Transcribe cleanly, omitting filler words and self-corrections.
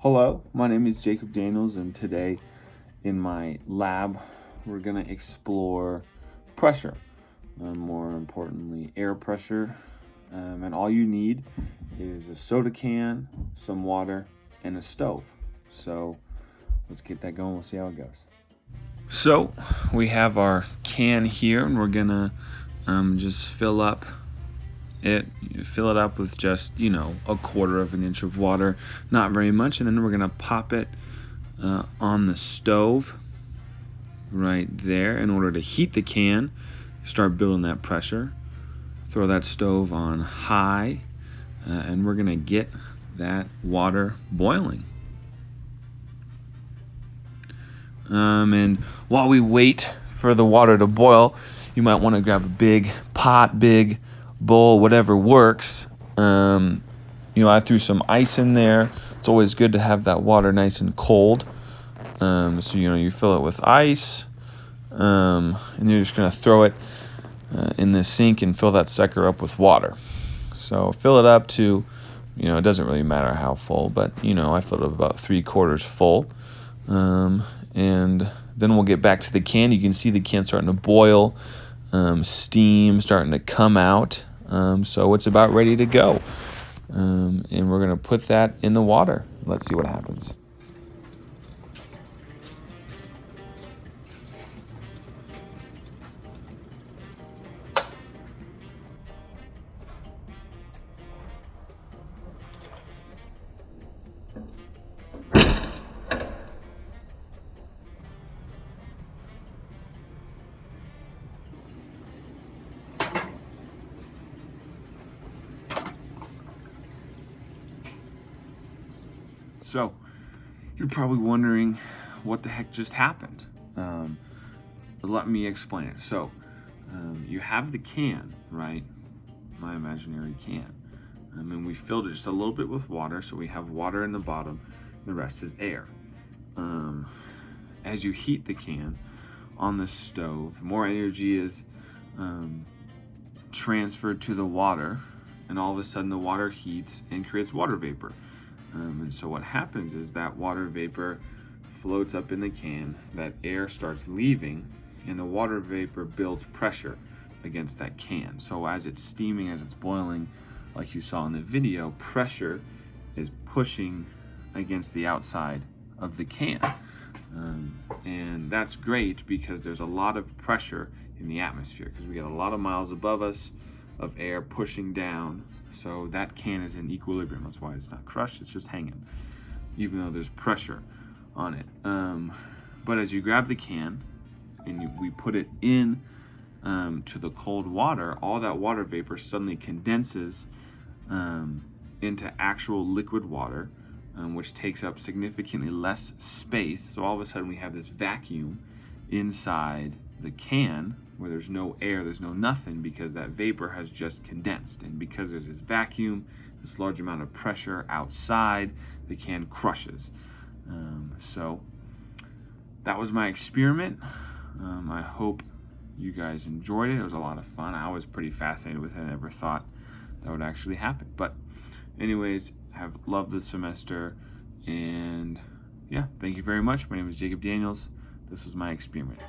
Hello, my name is Jacob Daniels, and today in my lab we're going to explore pressure, more importantly air pressure, and all you need is a soda can, some water, and a stove. So let's get that going, we'll see how it goes. So we have our can here, and we're going to just fill it up with just a quarter of an inch of water, not very much, and then we're gonna pop it on the stove right there in order to heat the can, start building that pressure. Throw that stove on high, and we're gonna get that water boiling. And while we wait for the water to boil, you might want to grab a big pot, big bowl, whatever works. I threw some ice in there. It's always good to have that water nice and cold. So you fill it with ice, and you're just gonna throw it in the sink and fill that sucker up with water. So fill it up to, it doesn't really matter how full, but I filled it up about 3/4 full. And then we'll get back to the can. You can see the can starting to boil, steam starting to come out. So it's about ready to go. And we're going to put that in the water. Let's see what happens. So, you're probably wondering what the heck just happened. Let me explain it. So, you have the can, right? My imaginary can. And we filled it just a little bit with water, so we have water in the bottom, the rest is air. As you heat the can on the stove, more energy is transferred to the water, and all of a sudden the water heats and creates water vapor. And so what happens is that water vapor floats up in the can, that air starts leaving, and the water vapor builds pressure against that can. So as it's steaming, as it's boiling, like you saw in the video, pressure is pushing against the outside of the can. And that's great because there's a lot of pressure in the atmosphere because we get a lot of miles above us of air pushing down. So that can is in equilibrium. That's why it's not crushed, it's just hanging, even though there's pressure on it. But as you grab the can and we put it in to the cold water, all that water vapor suddenly condenses into actual liquid water, which takes up significantly less space. So all of a sudden we have this vacuum inside the can where there's no air, there's no nothing, because that vapor has just condensed. And because there's this vacuum, this large amount of pressure outside, the can crushes. So that was my experiment. I hope you guys enjoyed it. It was a lot of fun. I was pretty fascinated with it. I never thought that would actually happen. But anyways, have loved the semester, and yeah, thank you very much. My name is Jacob Daniels. This was my experiment.